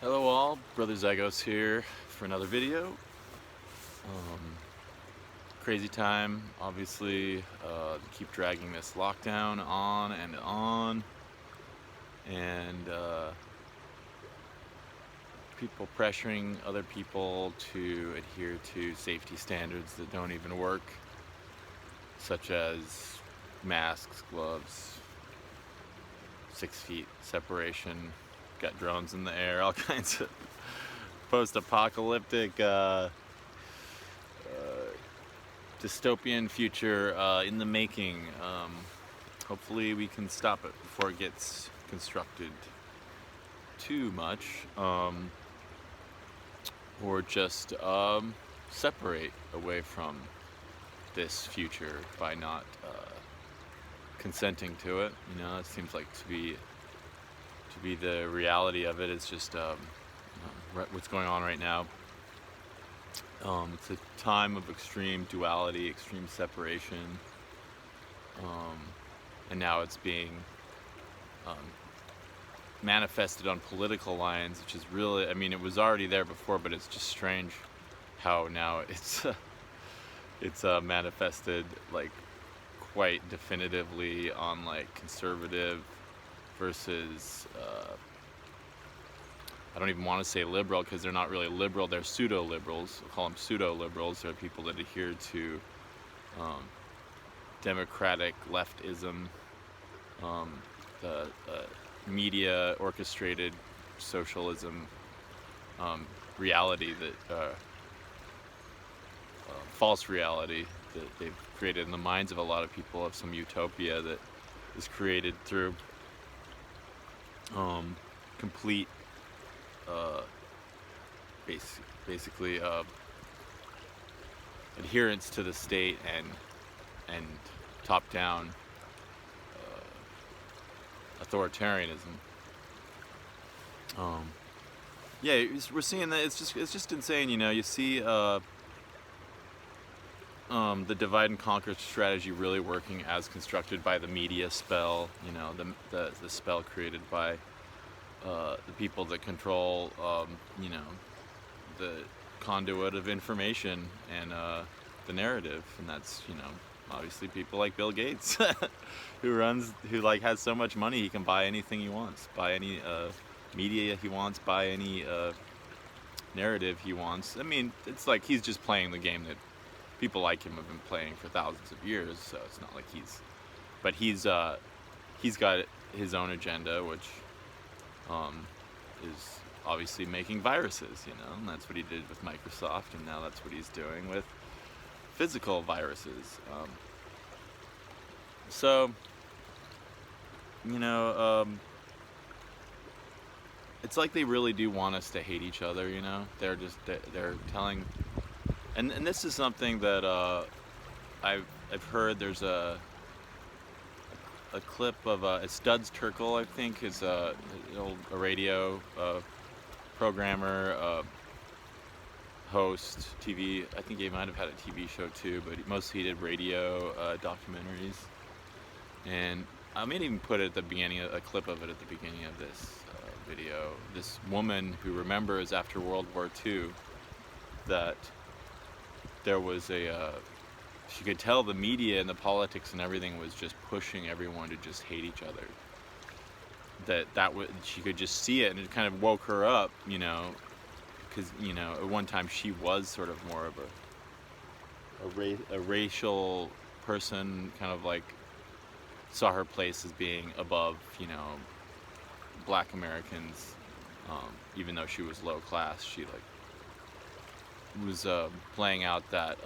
Hello all, Brother Zygos here for another video. Crazy time, obviously. Keep dragging this lockdown on and on, and people pressuring other people to adhere to safety standards that don't even work, such as masks, gloves, 6 feet separation, got drones in the air, all kinds of post-apocalyptic dystopian future in the making. Hopefully we can stop it before it gets constructed too much, or just separate away from this future by not consenting to it. You know, it seems like to be the reality of it. It's just what's going on right now. It's a time of extreme duality, extreme separation, and now it's being manifested on political lines, which is really, I mean, it was already there before, but it's just strange how now it's manifested like quite definitively on like conservative versus I don't even want to say liberal, because they're not really liberal, they're pseudo-liberals. We'll call them pseudo-liberals. They're people that adhere to democratic leftism, the media orchestrated socialism reality that false reality that they've created in the minds of a lot of people, of some utopia that is created through complete basically adherence to the state and top-down authoritarianism. Yeah, we're seeing that. It's just insane. You know, you see the divide and conquer strategy really working as constructed by the media spell. You know, the spell created by the people that control, you know, the conduit of information and the narrative, and that's, you know, obviously people like Bill Gates, who like has so much money he can buy anything he wants, buy any media he wants, buy any narrative he wants. I mean, it's like he's just playing the game that people like him have been playing for thousands of years. So it's not like he's got his own agenda, which is obviously making viruses, you know, and that's what he did with Microsoft, and now that's what he's doing with physical viruses. So, you know, it's like they really do want us to hate each other, you know. They're telling, and this is something that I've heard. There's a clip of Studs Terkel, I think, is a radio programmer, host, TV. I think he might have had a TV show too, but mostly he did radio documentaries. And I may even put it at the beginning, a clip of it at the beginning of this video. This woman who remembers after World War II that there was she could tell the media and the politics and everything was just pushing everyone to just hate each other. She could just see it, and it kind of woke her up, you know, because, you know, at one time she was sort of more of a racial person, kind of like saw her place as being above, you know, black Americans, even though she was low class. She like was playing out that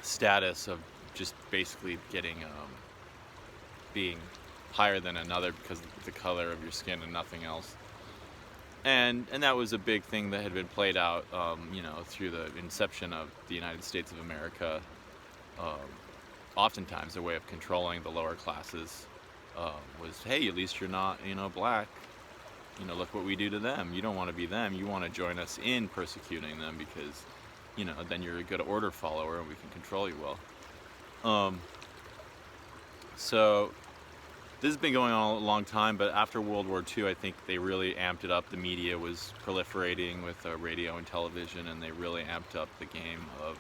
status of just basically being higher than another because of the color of your skin and nothing else. And that was a big thing that had been played out, you know, through the inception of the United States of America. Oftentimes, a way of controlling the lower classes was, hey, at least you're not, you know, black. You know, look what we do to them. You don't want to be them. You want to join us in persecuting them because, you know, then you're a good order follower and we can control you well. So this has been going on a long time, but after World War II, I think they really amped it up. The media was proliferating with radio and television, and they really amped up the game of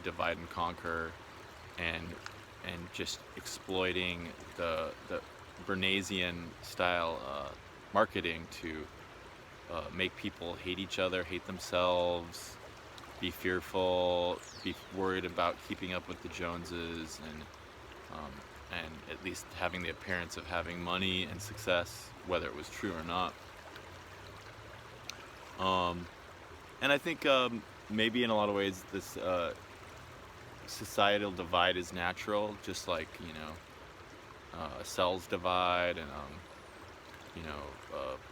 divide and conquer, and just exploiting the Bernaysian style marketing to make people hate each other, hate themselves, be fearful, be worried about keeping up with the Joneses, and at least having the appearance of having money and success, whether it was true or not. And I think maybe in a lot of ways this societal divide is natural, just like, cells divide, and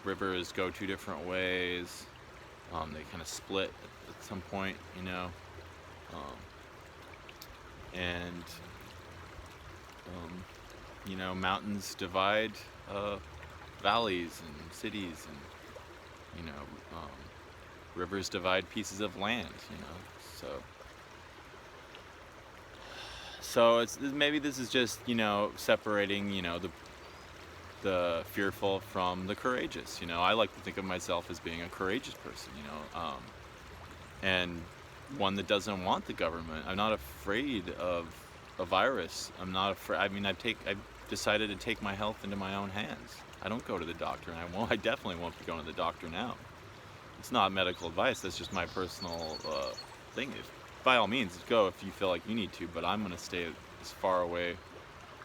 rivers go two different ways. They kind of split at some point, and mountains divide valleys and cities, and rivers divide pieces of land, so it's maybe this is just separating the fearful from the courageous. I like to think of myself as being a courageous person, and one that doesn't want the government. I'm not afraid of a virus. I'm not afraid. I mean, I've decided to take my health into my own hands. I don't go to the doctor, and I definitely won't be going to the doctor now. It's not medical advice. That's just my personal thing. By all means, go if you feel like you need to, but I'm going to stay as far away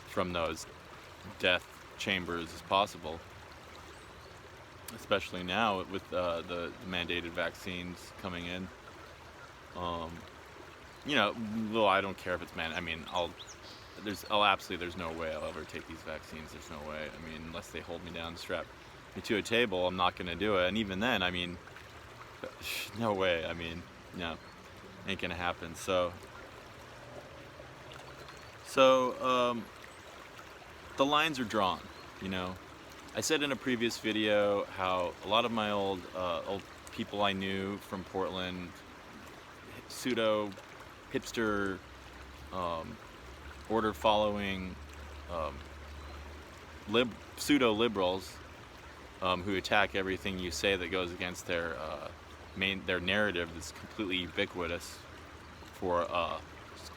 from those death chambers as possible, especially now with the mandated vaccines coming in. Well, I don't care if it's there's no way I'll ever take these vaccines. There's no way. I mean, unless they hold me down, strap me to a table, I'm not going to do it. And even then, no way. No, ain't going to happen. So the lines are drawn, I said in a previous video how a lot of my old people I knew from Portland, pseudo hipster, order following, pseudo liberals, who attack everything you say that goes against their narrative that's completely ubiquitous for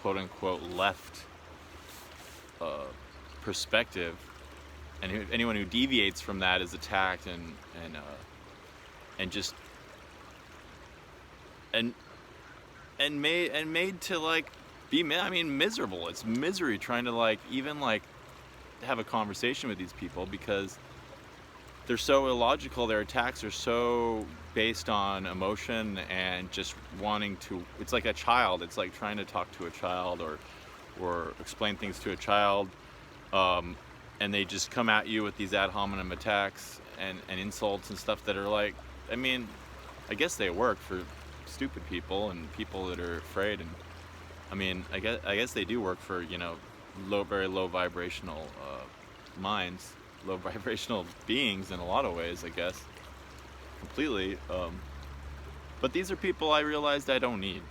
quote unquote left perspective, and anyone who deviates from that is attacked and made to be miserable. It's misery trying to even have a conversation with these people, because they're so illogical. Their attacks are so based on emotion and just wanting to. It's like a child. It's like trying to talk to a child or explain things to a child, and they just come at you with these ad hominem attacks and insults and stuff that are I guess they work for stupid people and people that are afraid, and I guess they do work for very low vibrational minds, low vibrational beings in a lot of ways, I guess, completely. But these are people I realized I don't need.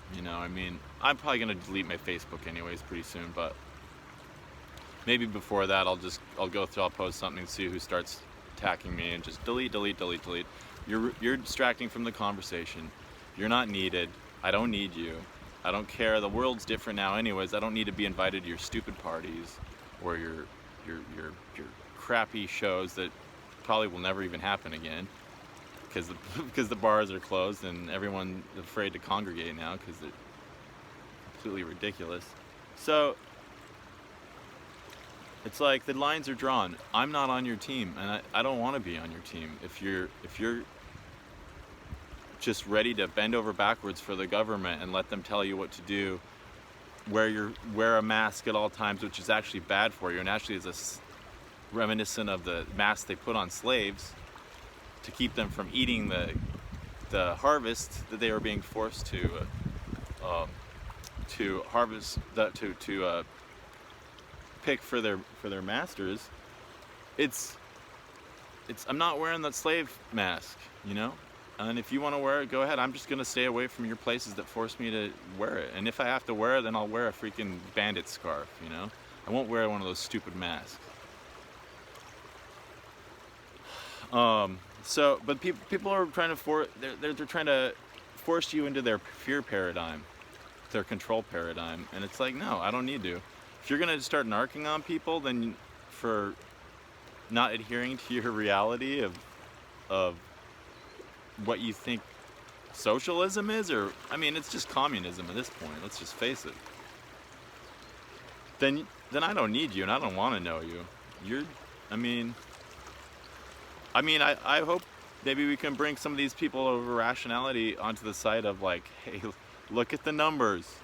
I'm probably gonna delete my Facebook anyways pretty soon, but maybe before that I'll post something and see who starts attacking me, and just delete. You're distracting from the conversation. You're not needed. I don't need you. I don't care. The world's different now anyways. I don't need to be invited to your stupid parties or your crappy shows that probably will never even happen again, because the bars are closed and everyone's afraid to congregate now because they're completely ridiculous. So it's like the lines are drawn. I'm not on your team, and I don't want to be on your team. If you're just ready to bend over backwards for the government and let them tell you what to do, wear a mask at all times, which is actually bad for you, and actually is reminiscent of the mask they put on slaves to keep them from eating the harvest that they were being forced to harvest, to pick for their masters. It's I'm not wearing that slave mask, and if you want to wear it, go ahead. I'm just gonna stay away from your places that force me to wear it, and if I have to wear it, then I'll wear a freaking bandit scarf. I won't wear one of those stupid masks. But people are trying to they're trying to force you into their fear paradigm, their control paradigm, and it's like, no, I don't need to. If you're gonna start narking on people, then for not adhering to your reality of what you think socialism is, or I mean, it's just communism at this point. Let's just face it. Then I don't need you, and I don't want to know you. You're, I mean, I hope maybe we can bring some of these people of rationality onto the side of like, hey, look at the numbers.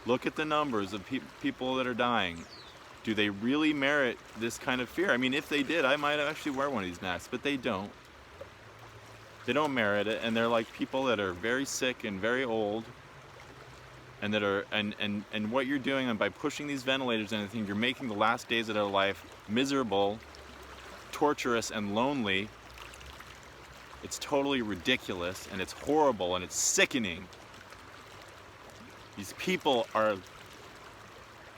Look at the numbers of people that are dying. Do they really merit this kind of fear? I mean, if they did, I might actually wear one of these masks, but they don't. They don't merit it, and they're like people that are very sick and very old, and that are and what you're doing, and by pushing these ventilators and everything, you're making the last days of their life miserable, torturous, and lonely. It's totally ridiculous, and it's horrible, and it's sickening. These people are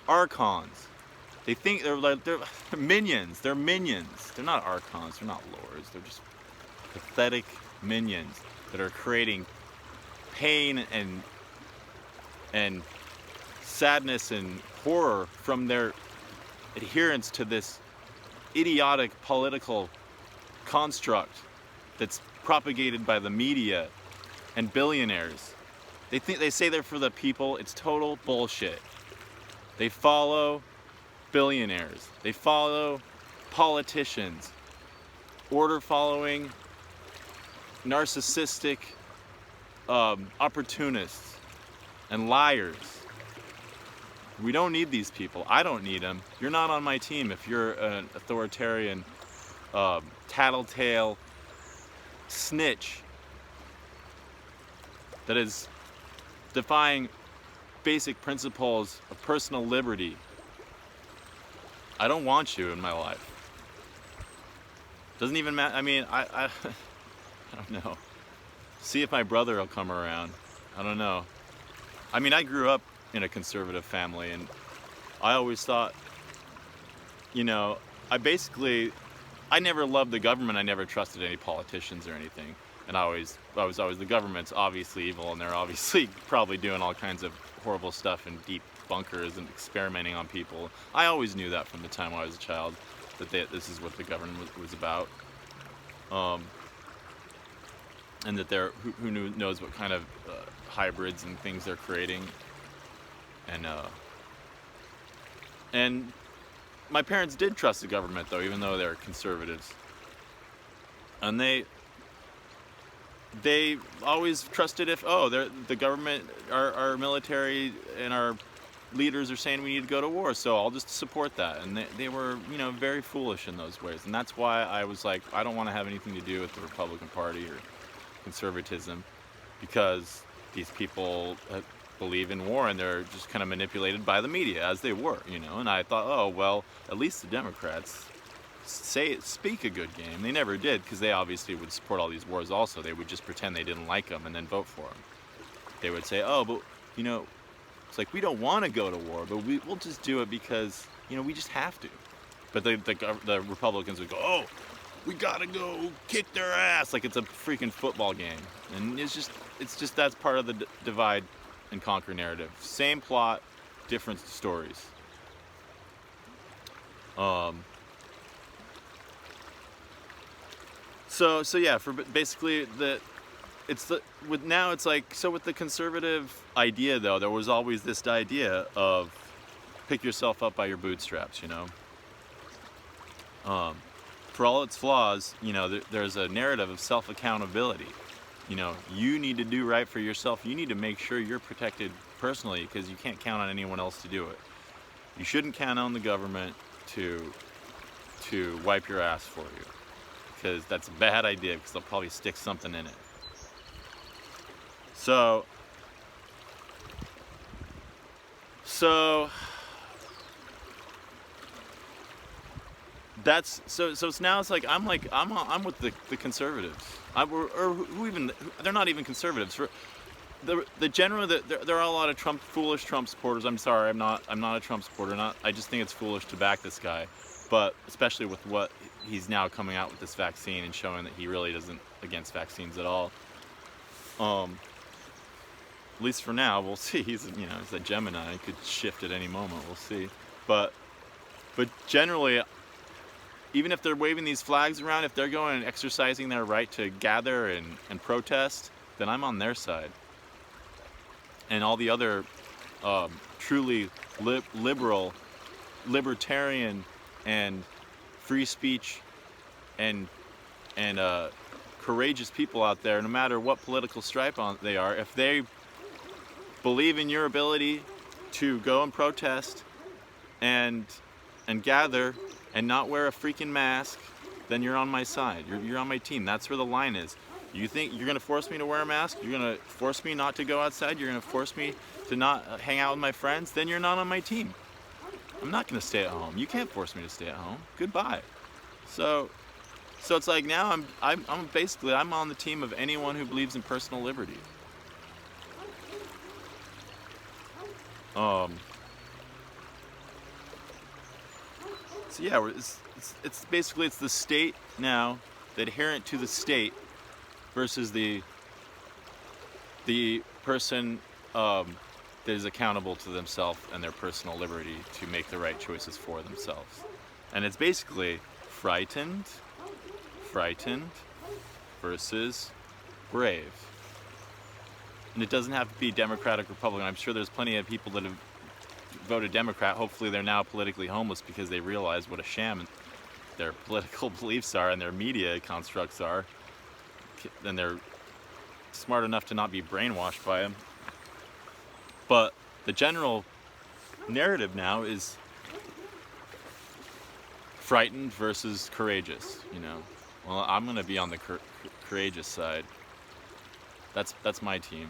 archons. They think they're minions. They're minions. They're not archons. They're not lords. They're just pathetic minions that are creating pain and sadness and horror from their adherence to this idiotic political construct that's propagated by the media and billionaires. They say they're for the people. It's total bullshit. They follow billionaires. They follow politicians, order following, narcissistic opportunists and liars. We don't need these people. I don't need them. You're not on my team if you're an authoritarian, tattletale snitch that is defying basic principles of personal liberty. I don't want you in my life. Doesn't even matter. I mean, I don't know. See if my brother will come around. I don't know. I mean, I grew up in a conservative family, and I always thought, I never loved the government. I never trusted any politicians or anything. And I was always, the government's obviously evil, and they're obviously probably doing all kinds of horrible stuff in deep bunkers and experimenting on people. I always knew that from the time I was a child, that this is what the government was about. And that who knows what kind of hybrids and things they're creating. And my parents did trust the government, though, even though they're conservatives. And they always trusted the government, our military and our leaders are saying we need to go to war, so I'll just support that. And they were, very foolish in those ways. And that's why I was like, I don't want to have anything to do with the Republican Party or conservatism, because these people believe in war, and they're just kind of manipulated by the media, as they were, And I thought, oh, well, at least the Democrats speak a good game. They never did, because they obviously would support all these wars also. They would just pretend they didn't like them and then vote for them. They would say, oh, but, it's like, we don't want to go to war, but we'll just do it because, we just have to. But the Republicans would go, oh, we gotta go kick their ass, like it's a freaking football game. And it's just that's part of the divide and conquer narrative. Same plot, different stories. So yeah, for basically with the conservative idea, though, there was always this idea of pick yourself up by your bootstraps, For all its flaws, there's a narrative of self-accountability. You need to do right for yourself. You need to make sure you're protected personally, because you can't count on anyone else to do it. You shouldn't count on the government to wipe your ass for you, because that's a bad idea, because they'll probably stick something in it. So that's so now it's like I'm with the conservatives. They're not even conservatives. For the general, there are a lot of foolish Trump supporters. I'm sorry, I'm not a Trump supporter. I just think it's foolish to back this guy, but especially with what he's now coming out with this vaccine and showing that he really isn't against vaccines at all. At least for now, we'll see. He's a Gemini. He could shift at any moment. We'll see. But generally, even if they're waving these flags around, if they're going and exercising their right to gather and protest, then I'm on their side. And all the other truly libertarian and free speech and courageous people out there, no matter what political stripe they are, if they believe in your ability to go and protest and gather and not wear a freaking mask, then you're on my side. You're on my team. That's where the line is. You think you're going to force me to wear a mask? You're going to force me not to go outside? You're going to force me to not hang out with my friends? Then you're not on my team. I'm not going to stay at home. You can't force me to stay at home. Goodbye. So it's like now I'm on the team of anyone who believes in personal liberty. So yeah, it's basically the state now, the adherent to the state, versus the person that is accountable to themselves and their personal liberty to make the right choices for themselves. And it's basically frightened versus brave. And it doesn't have to be Democratic, Republican. I'm sure there's plenty of people that have voted Democrat. Hopefully they're now politically homeless because they realize what a sham their political beliefs are and their media constructs are. And they're smart enough to not be brainwashed by them. But the general narrative now is frightened versus courageous, Well, I'm going to be on the courageous side. That's my team.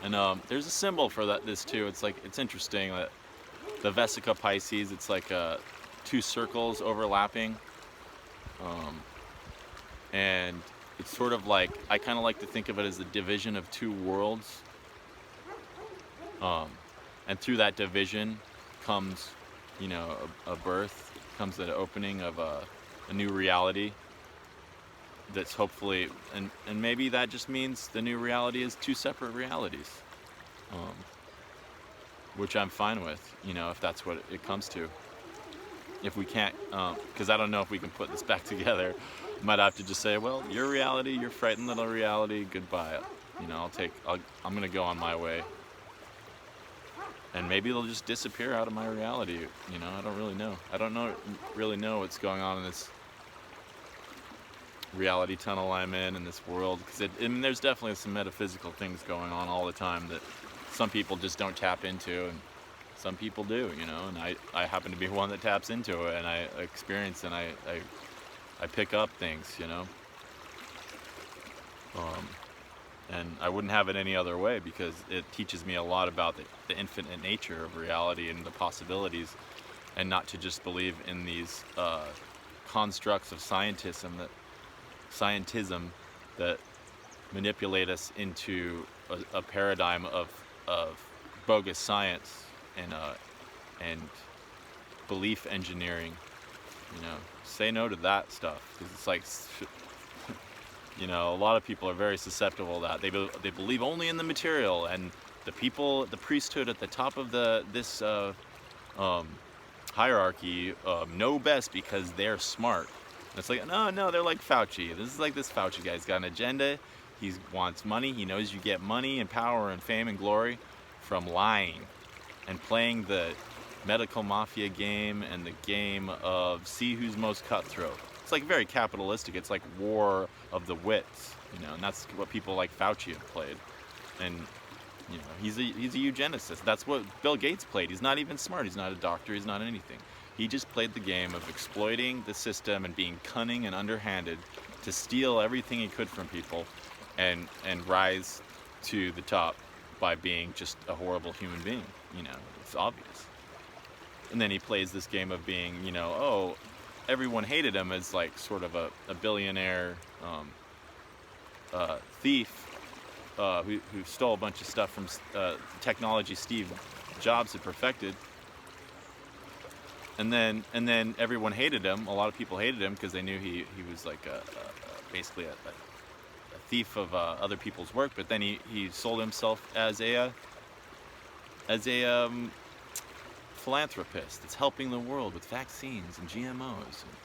And there's a symbol for this too. It's interesting that the Vesica Pisces, it's like two circles overlapping. And it's sort of like, I kind of like to think of it as the division of two worlds. And through that division comes, a birth, comes an opening of a new reality that's hopefully, and maybe that just means the new reality is two separate realities, which I'm fine with, if that's what it comes to. If we can't, because I don't know if we can put this back together, might have to just say, well, your reality, your frightened little reality, goodbye. I'm gonna go on my way. And maybe they'll just disappear out of my reality. I don't really know. I don't really know what's going on in this reality tunnel I'm in this world. Because there's definitely some metaphysical things going on all the time that some people just don't tap into, and some people do. And I happen to be one that taps into it, and I experience and I pick up things. And I wouldn't have it any other way, because it teaches me a lot about the infinite nature of reality and the possibilities, and not to just believe in these constructs of scientism that manipulate us into a paradigm of bogus science and belief engineering. Say no to that stuff, because it's like, a lot of people are very susceptible to that. They believe only in the material, and the priesthood at the top of this hierarchy know best because they're smart. And it's like, no, they're like Fauci. This Fauci guy's got an agenda. He wants money. He knows you get money and power and fame and glory from lying and playing the medical mafia game and the game of see who's most cutthroat. It's like very capitalistic. It's like war of the wits, and that's what people like Fauci have played. And he's a eugenicist. That's what Bill Gates played. He's not even smart. He's not a doctor. He's not anything. He just played the game of exploiting the system and being cunning and underhanded to steal everything he could from people, and rise to the top by being just a horrible human being. It's obvious. And then he plays this game of being, everyone hated him as like sort of a billionaire thief who stole a bunch of stuff from technology Steve Jobs had perfected. and then everyone hated him. A lot of people hated him because they knew he was like basically a thief of other people's work. But then he sold himself as a philanthropist that's helping the world with vaccines and GMOs and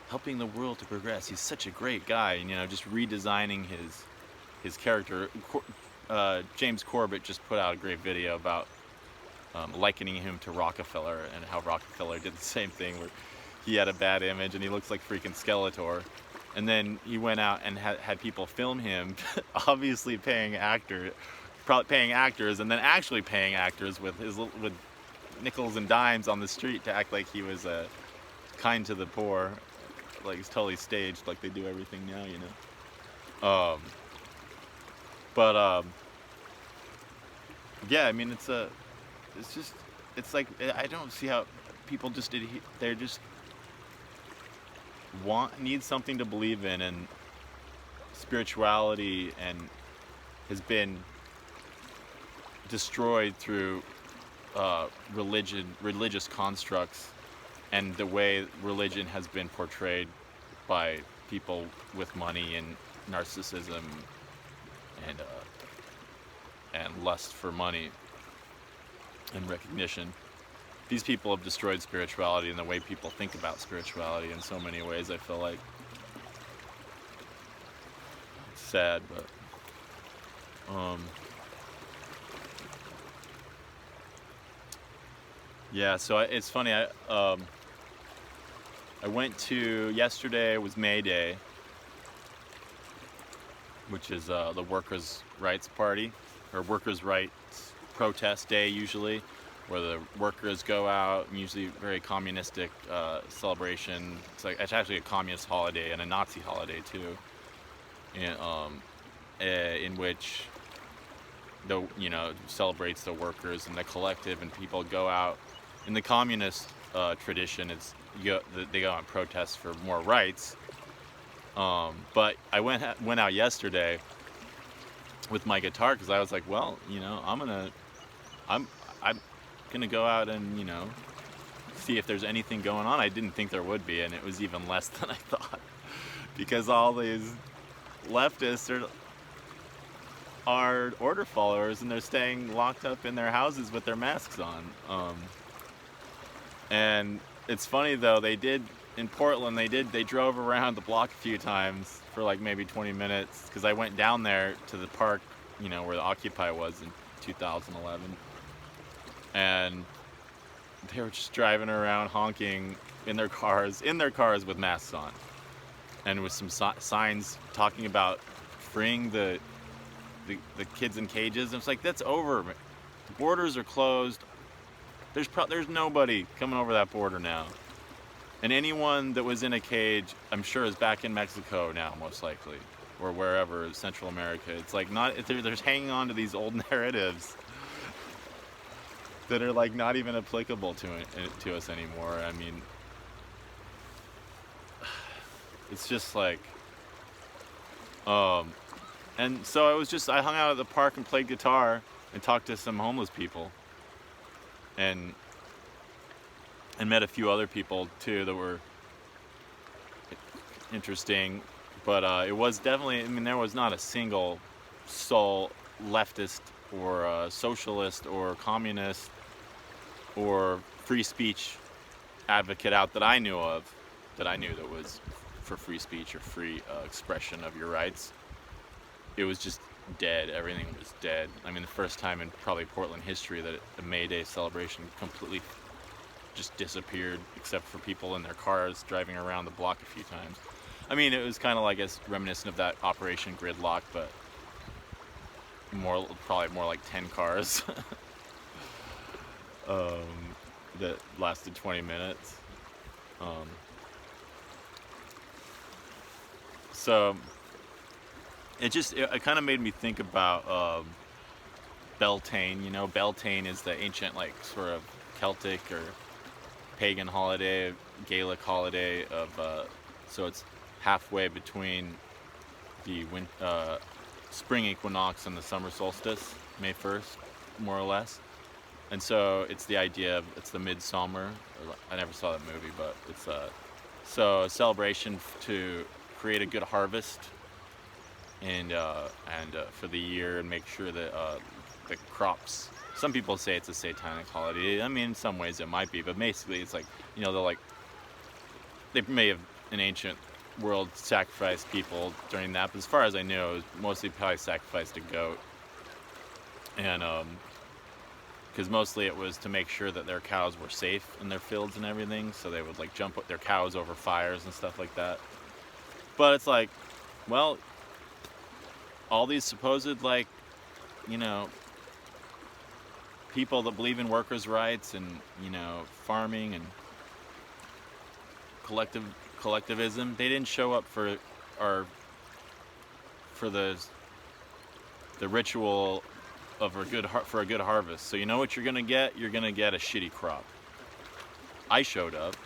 helping the world to progress. He's such a great guy, and just redesigning his character. James Corbett just put out a great video about likening him to Rockefeller, and how Rockefeller did the same thing where he had a bad image and he looks like freaking Skeletor. And then he went out and had people film him, obviously paying actors, and then actually paying actors with nickels and dimes on the street to act like he was kind to the poor, like it's totally staged, like they do everything now. But yeah, I mean, it's like, I don't see how people they're just need something to believe in, and spirituality and has been destroyed through religious constructs, and the way religion has been portrayed by people with money and narcissism and lust for money and recognition. These people have destroyed spirituality and the way people think about spirituality in so many ways. I feel like it's sad, but yeah. So it's funny. I went to yesterday was May Day, which is the Workers' Rights Party, or Workers' Rights Protest Day usually, where the workers go out, and usually very communistic celebration. It's actually a communist holiday and a Nazi holiday too, in which celebrates the workers and the collective, and people go out. In the communist tradition, they go out and protest for more rights. But I went out yesterday with my guitar because I was like, well, I'm gonna go out and see if there's anything going on. I didn't think there would be, and it was even less than I thought, because all these leftists are order followers, and they're staying locked up in their houses with their masks on. And it's funny though, in Portland, they drove around the block a few times for like maybe 20 minutes, because I went down there to the park, where the Occupy was in 2011. And they were just driving around honking in their cars with masks on, and with some signs talking about freeing the kids in cages. And it's like, that's over. The borders are closed. There's nobody coming over that border now. And anyone that was in a cage, I'm sure, is back in Mexico now, most likely, or wherever, Central America. It's like, they're just hanging on to these old narratives that are like not even applicable to us anymore. I mean, it's just like, and so I hung out at the park and played guitar and talked to some homeless people, and met a few other people too that were interesting. But it was definitely, there was not a single soul, leftist or socialist or communist or free speech advocate out that I knew that was for free speech or free expression of your rights. It was just dead. Everything was dead. The first time in probably Portland history that a May Day celebration completely just disappeared, except for people in their cars driving around the block a few times. It was kind of like reminiscent of that Operation Gridlock, but probably more like 10 cars that lasted 20 minutes. So it kind of made me think about Beltane. Beltane is the ancient, like, sort of Celtic or pagan holiday, Gaelic holiday of so it's halfway between the spring equinox and the summer solstice, May 1st, more or less. And so it's the idea of it's the Midsummer. I never saw that movie, but it's a celebration to create a good harvest and for the year and make sure that the crops. Some people say it's a satanic holiday. I mean, in some ways it might be, but basically it's like, they may have in ancient world sacrificed people during that, but as far as I know, it was mostly probably sacrificed a goat, and because mostly it was to make sure that their cows were safe in their fields and everything, so they would like jump their cows over fires and stuff like that. But it's like, well, all these supposed like, you know, people that believe in workers' rights and farming and collectivism, they didn't show up for our for the ritual of for a good harvest. So you know what you're gonna get? You're gonna get a shitty crop. I showed up.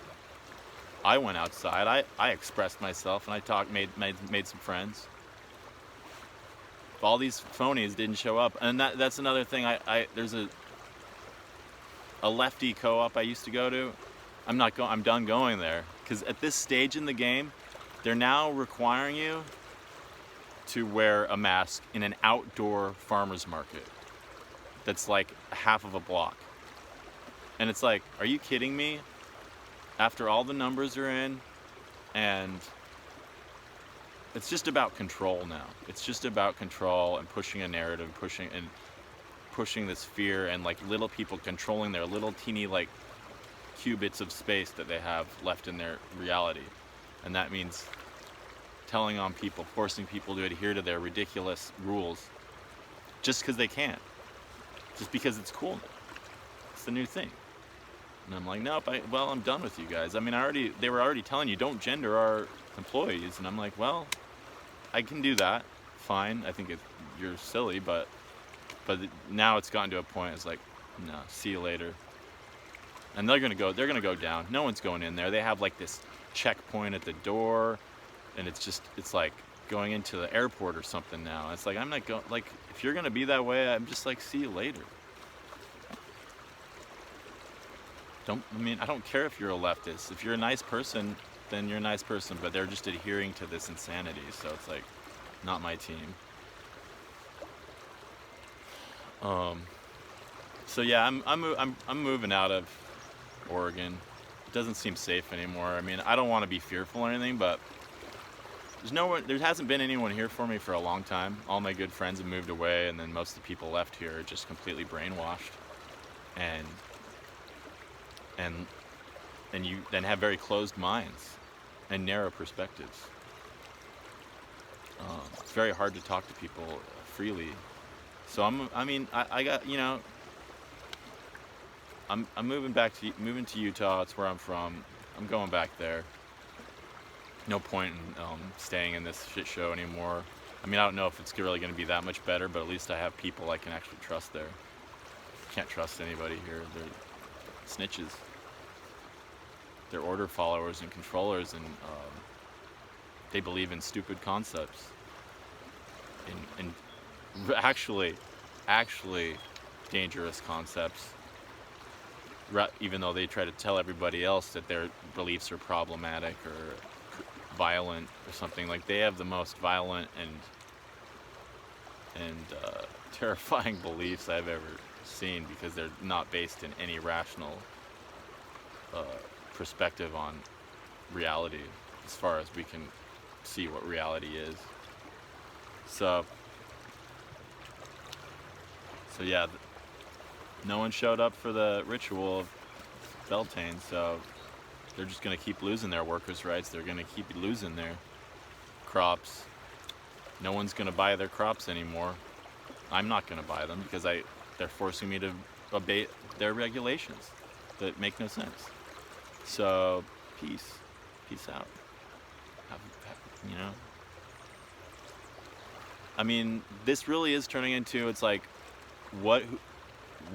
I went outside. I expressed myself and I made some friends. All these phonies didn't show up, and that's another thing. There's a lefty co-op I used to go to. I'm done going there because at this stage in the game, they're now requiring you to wear a mask in an outdoor farmers market that's like half of a block. And it's like, are you kidding me? After all the numbers are in, and it's just about control now. It's just about control and pushing a narrative, pushing this fear, and like little people controlling their little teeny like qubits of space that they have left in their reality. And that means telling on people, forcing people to adhere to their ridiculous rules just because they can, just because it's cool. It's the new thing. And I'm like, nope, I'm done with you guys. I mean, they were already telling you don't gender our employees, and I'm like, well, I can do that, fine. I think you're silly, but now it's gotten to a point. It's like, no, see you later. And they're gonna go down. No one's going in there. They have like this checkpoint at the door, and it's like going into the airport or something now. It's like, I'm not going. Like, if you're gonna be that way, I'm just like, see you later. I don't care if you're a leftist. If you're a nice person, then you're a nice person. But they're just adhering to this insanity. So it's like, not my team. So yeah, I'm moving out of Oregon. It doesn't seem safe anymore. I mean, I don't want to be fearful or anything, but there hasn't been anyone here for me for a long time. All my good friends have moved away, and then most of the people left here are just completely brainwashed, and you then have very closed minds and narrow perspectives. It's very hard to talk to people freely. So I got, I'm moving to Utah. It's where I'm from. I'm going back there. No point in staying in this shit show anymore. I mean, I don't know if it's really going to be that much better, but at least I have people I can actually trust there. Can't trust anybody here. They're snitches. They're order followers and controllers, and they believe in stupid concepts. And actually dangerous concepts. Even though they try to tell everybody else that their beliefs are problematic or violent or something, like they have the most violent and terrifying beliefs I've ever seen, because they're not based in any rational perspective on reality, as far as we can see what reality is. So yeah, no one showed up for the ritual of Beltane, so they're just going to keep losing their workers' rights. They're going to keep losing their crops. No one's going to buy their crops anymore. I'm not going to buy them because they're forcing me to obey their regulations that make no sense. So, peace out. I mean, this really is turning into, it's like,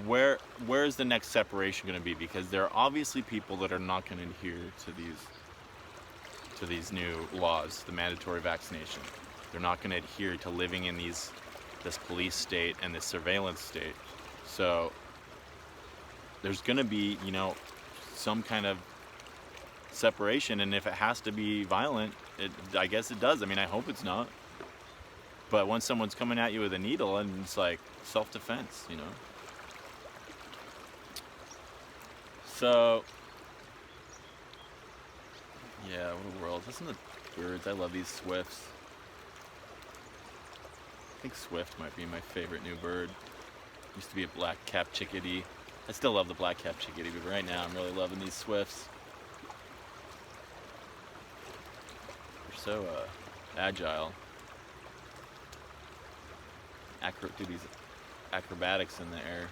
where is the next separation going to be? Because there are obviously people that are not going to adhere to these new laws, the mandatory vaccination. They're not going to adhere to living in this police state and this surveillance state. So there's gonna be, some kind of separation, and if it has to be violent, I guess it does. I mean, I hope it's not. But when someone's coming at you with a needle, and it's like self-defense, So, yeah, what a world. Listen to the birds. I love these swifts. I think swift might be my favorite new bird. Used to be a black-capped chickadee. I still love the black-capped chickadee, but right now I'm really loving these swifts. They're so agile. Do these acrobatics in the air.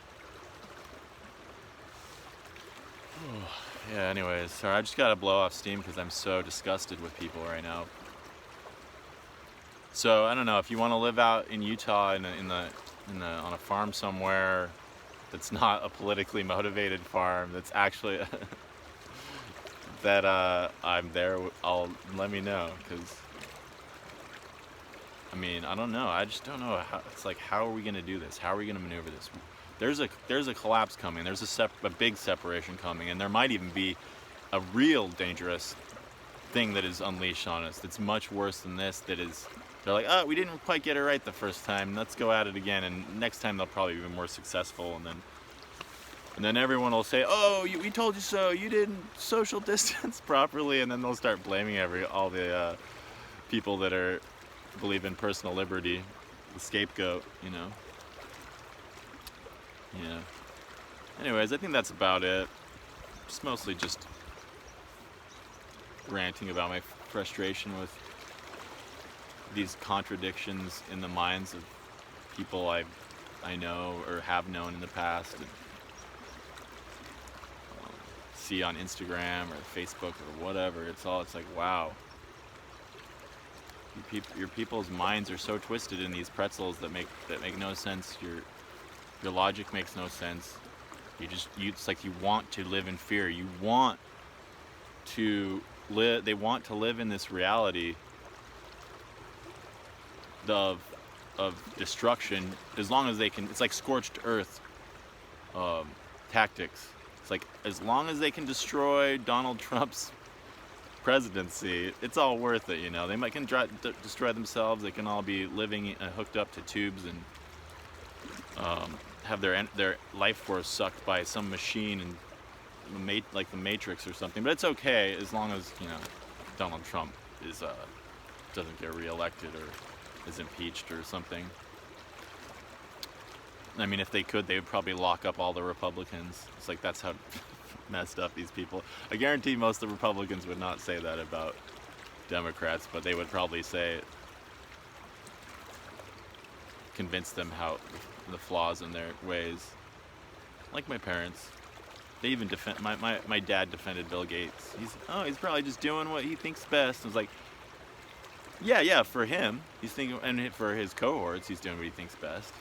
Yeah, anyways, sorry, I just gotta blow off steam because I'm so disgusted with people right now. So I don't know, if you want to live out in Utah on a farm somewhere that's not a politically motivated farm, that's actually that I'm there, let me know, because I mean, I don't know. I just don't know how. It's like, how are we going to do this? How are we going to maneuver this? There's a collapse coming. There's a big separation coming, and there might even be a real dangerous thing that is unleashed on us. That's much worse than this. They're like, oh, we didn't quite get it right the first time. Let's go at it again, and next time they'll probably be more successful. And then everyone will say, oh, we told you so. You didn't social distance properly, and then they'll start blaming all the people that believe in personal liberty, the scapegoat, Yeah. Anyways, I think that's about it. It's mostly just ranting about my frustration with these contradictions in the minds of people I know or have known in the past, and see on Instagram or Facebook or whatever. It's like, wow. Your people's minds are so twisted in these pretzels that make no sense. Your logic makes no sense. It's like you want to live in fear. You want to live. They want to live in this reality of destruction as long as they can. It's like scorched earth tactics. It's like, as long as they can destroy Donald Trump's presidency, it's all worth it. They might destroy themselves. They can all be living hooked up to tubes and have their life force sucked by some machine and like the Matrix or something. But it's okay as long as Donald Trump doesn't get reelected or is impeached or something. I mean, if they could, they would probably lock up all the Republicans. It's like, that's how messed up these people. I guarantee most of the Republicans would not say that about Democrats, but they would probably convince them how the flaws in their ways. Like my parents. They even my dad defended Bill Gates. He's probably just doing what he thinks best. I was like, yeah, for him, he's thinking, and for his cohorts, he's doing what he thinks best.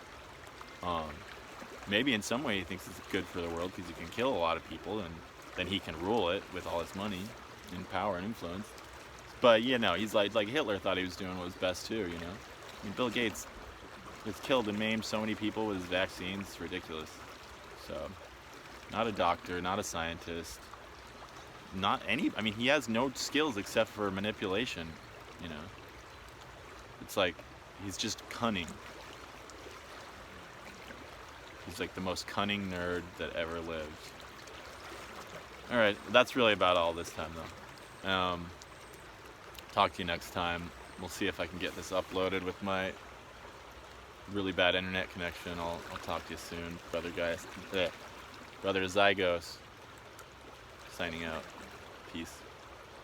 Maybe in some way he thinks it's good for the world because he can kill a lot of people, and then he can rule it with all his money and power and influence. But he's like Hitler thought he was doing what was best too. I mean, Bill Gates has killed and maimed so many people with his vaccines. It's ridiculous. So, not a doctor, not a scientist, I mean, he has no skills except for manipulation. It's like, he's just cunning. He's like the most cunning nerd that ever lived. Alright, that's really about all this time though. Talk to you next time. We'll see if I can get this uploaded with my really bad internet connection. I'll talk to you soon. Brother Zygos signing out. Peace.